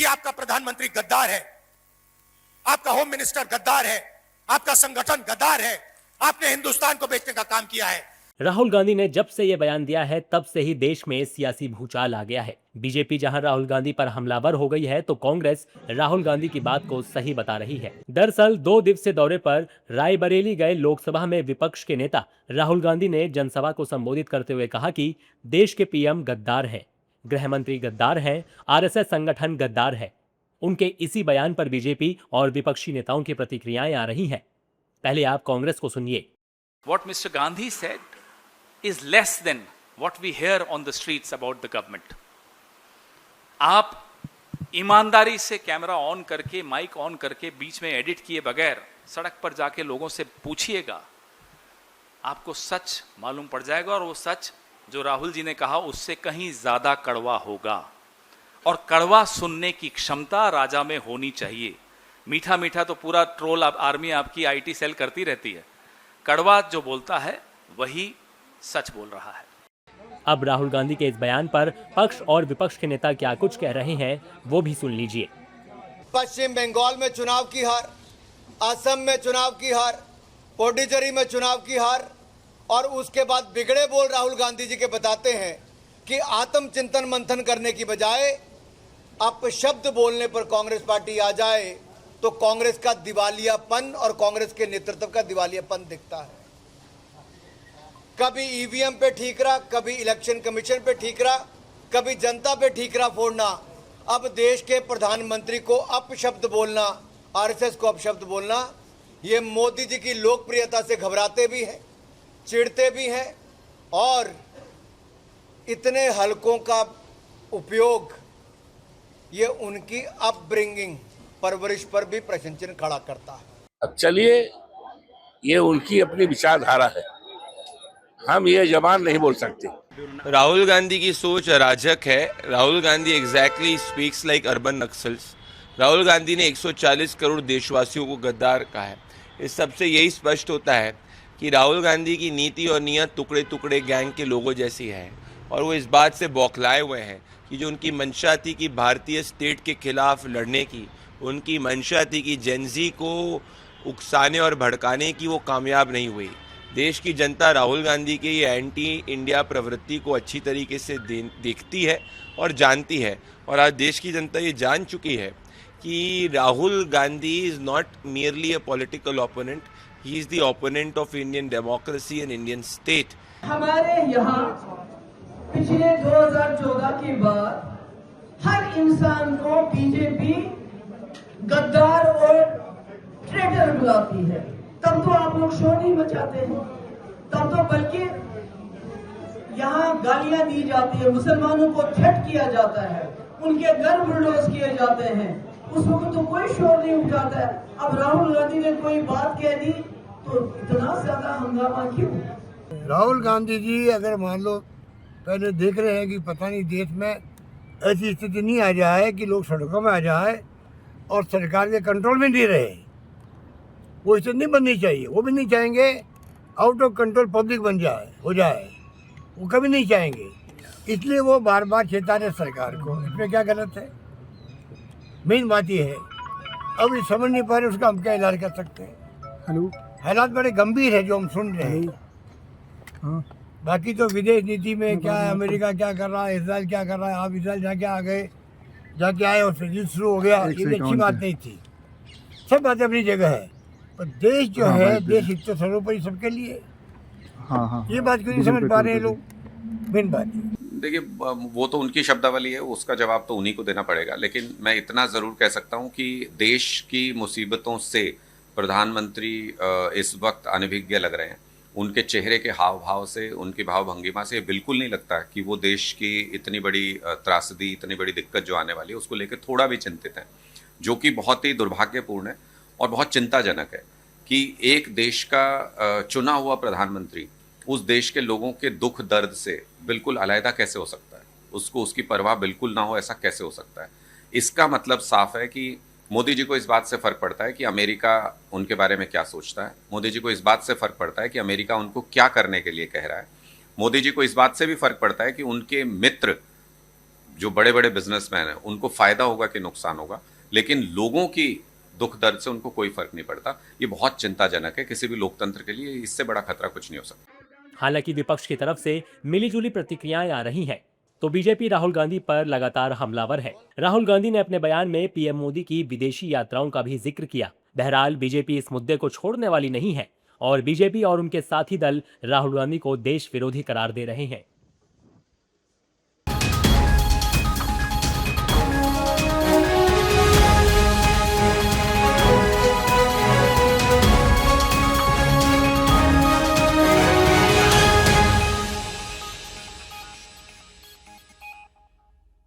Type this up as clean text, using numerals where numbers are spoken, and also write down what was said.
कि आपका प्रधानमंत्री गद्दार है, आपका होम मिनिस्टर गद्दार है, आपका संगठन गद्दार है, आपने हिंदुस्तान को बेचने का काम किया है। राहुल गांधी ने जब से ये बयान दिया है तब से ही देश में सियासी भूचाल आ गया है। बीजेपी जहां राहुल गांधी पर हमलावर हो गई है तो कांग्रेस राहुल गांधी की बात को सही बता रही है। दरअसल 2 दिवसीय दौरे पर रायबरेली गए लोकसभा में विपक्ष के नेता राहुल गांधी ने जनसभा को संबोधित करते हुए कहा कि देश के पीएम गद्दार है, गृह मंत्री गद्दार है, आरएसएस संगठन गद्दार है। उनके इसी बयान पर बीजेपी और विपक्षी नेताओं की प्रतिक्रियाएं आ रही हैं। पहले आप कांग्रेस को सुनिए। What Mr. Gandhi said is less than what we hear on the streets about the government. आप ईमानदारी से कैमरा ऑन करके, माइक ऑन करके, बीच में एडिट किए बगैर सड़क पर जाके लोगों से पूछिएगा, आपको सच मालूम पड़ जाएगा। और वो सच जो राहुल जी ने कहा उससे कहीं ज्यादा कड़वा होगा। और कड़वा सुनने की क्षमता राजा में होनी चाहिए। मीठा मीठा तो पूरा ट्रोल आर्मी आपकी आईटी सेल करती रहती है। कड़वा जो बोलता है वही सच बोल रहा है। अब राहुल गांधी के इस बयान पर पक्ष और विपक्ष के नेता क्या कुछ कह रहे हैं वो भी सुन लीजिए। पश्चिम बंगाल में चुनाव की हार, असम में चुनाव की हार, पुडुचेरी में चुनाव की हार, और उसके बाद बिगड़े बोल राहुल गांधी जी के बताते हैं कि आत्मचिंतन मंथन करने की बजाय अपशब्द बोलने पर कांग्रेस पार्टी आ जाए तो कांग्रेस का दिवालियापन और कांग्रेस के नेतृत्व का दिवालियापन दिखता है। कभी ईवीएम पे ठीकरा, कभी इलेक्शन कमीशन पे ठीकरा, कभी जनता पे ठीकरा फोड़ना। अब देश के प्रधानमंत्री को अपशब्द बोलना, आरएसएस को अपशब्द बोलना, ये मोदी जी की लोकप्रियता से घबराते भी हैं, चिढ़ते भी हैं, और इतने हलकों का उपयोग ये उनकी अपब्रिंगिंग, परवरिश पर भी प्रश्न चिन्ह खड़ा करता है। अब चलिए, ये उनकी अपनी विचारधारा है, हम ये जबान नहीं बोल सकते। राहुल गांधी की सोच अराजक है। Rahul Gandhi exactly speaks like urban Naxals. Rahul Gandhi ने 140 करोड़ देशवासियों को गद्दार कहा है। इस सबसे यही स्पष्ट होता है कि राहुल गांधी की नीति और नियत टुकड़े टुकड़े गैंग के लोगों जैसी है, और वो इस बात से बौखलाए हुए हैं कि जो उनकी मंशा थी कि भारतीय स्टेट के खिलाफ लड़ने की, उनकी मंशा थी कि जेनजी को उकसाने और भड़काने की, वो कामयाब नहीं हुई। देश की जनता राहुल गांधी के ये एंटी इंडिया प्रवृत्ति को अच्छी तरीके से देखती है और जानती है, और आज देश की जनता ये जान चुकी है कि Rahul Gandhi is not merely a political opponent, he is the opponent of Indian democracy and Indian state. हमारे यहाँ पिछले 2014 के बाद हर इंसान को बीजेपी गद्दार और ट्रेटर बुलाती है। तब तो आप लोग शोर नहीं मचाते हैं, तब तो बल्कि यहाँ गालियां दी जाती है, मुसलमानों को थ्रेट किया जाता है, उनके घर बुलडोज किए जाते हैं, उस वक्त तो कोई शोर नहीं उठाता है। अब राहुल गांधी ने कोई बात कह दी तो इतना ज्यादा हंगामा क्यों? राहुल गांधी जी अगर मान लो पहले देख रहे हैं कि पता नहीं देश में ऐसी स्थिति नहीं आ जाए कि लोग सड़कों में आ जाए और सरकार के कंट्रोल में नहीं रहे, वो स्थिति नहीं बननी चाहिए। वो भी नहीं चाहेंगे आउट ऑफ कंट्रोल पब्लिक बन जाए, हो जाए, वो कभी नहीं चाहेंगे। इसलिए वो बार बार चेता रहे सरकार को। इसमें क्या गलत है? मेन बात ये है, अब ये समझ नहीं पा रहे उसका हम क्या इलाज कर सकते हैं। हेलो, हालात बड़े गंभीर है जो हम सुन रहे हैं। हाँ, बाकी तो विदेश नीति में क्या है, अमेरिका क्या कर रहा है, इसराइल क्या कर रहा है। आप इसराइल जाके आ गए, जाके आए और फिर शुरू हो गया, ये भी अच्छी बात नहीं थी। सब बातें अपनी जगह है, पर देश जो है, देश हित तो सर्वोपरि सबके लिए। हाँ, ये बात क्यों नहीं समझ पा रहे हैं लोग? मेन बात देखिए, वो तो उनकी शब्दावली है, उसका जवाब तो उन्हीं को देना पड़ेगा। लेकिन मैं इतना ज़रूर कह सकता हूँ कि देश की मुसीबतों से प्रधानमंत्री इस वक्त अनभिज्ञ लग रहे हैं। उनके चेहरे के हाव भाव से, उनकी भाव भंगिमा से बिल्कुल नहीं लगता कि वो देश की इतनी बड़ी त्रासदी, इतनी बड़ी दिक्कत जो आने वाली है उसको लेकर थोड़ा भी चिंतित हैं, जो कि बहुत ही दुर्भाग्यपूर्ण है और बहुत चिंताजनक है कि एक देश का चुना हुआ प्रधानमंत्री उस देश के लोगों के दुख दर्द से बिल्कुल अलहदा कैसे हो सकता है, उसको उसकी परवाह बिल्कुल ना हो, ऐसा कैसे हो सकता है। इसका मतलब साफ है कि मोदी जी को इस बात से फ़र्क पड़ता है कि अमेरिका उनके बारे में क्या सोचता है। मोदी जी को इस बात से फ़र्क पड़ता है कि अमेरिका उनको क्या करने के लिए कह रहा है। मोदी जी को इस बात से भी फ़र्क पड़ता है कि उनके मित्र जो बड़े बड़े बिजनेसमैन हैं उनको फायदा होगा कि नुकसान होगा, लेकिन लोगों की दुख दर्द से उनको कोई फर्क नहीं पड़ता। ये बहुत चिंताजनक है किसी भी लोकतंत्र के लिए, इससे बड़ा खतरा कुछ नहीं हो सकता। हालांकि विपक्ष की तरफ से मिलीजुली प्रतिक्रियाएं आ रही हैं, तो बीजेपी राहुल गांधी पर लगातार हमलावर है। राहुल गांधी ने अपने बयान में पीएम मोदी की विदेशी यात्राओं का भी जिक्र किया। बहरहाल बीजेपी इस मुद्दे को छोड़ने वाली नहीं है और बीजेपी और उनके साथी दल राहुल गांधी को देश विरोधी करार दे रहे हैं।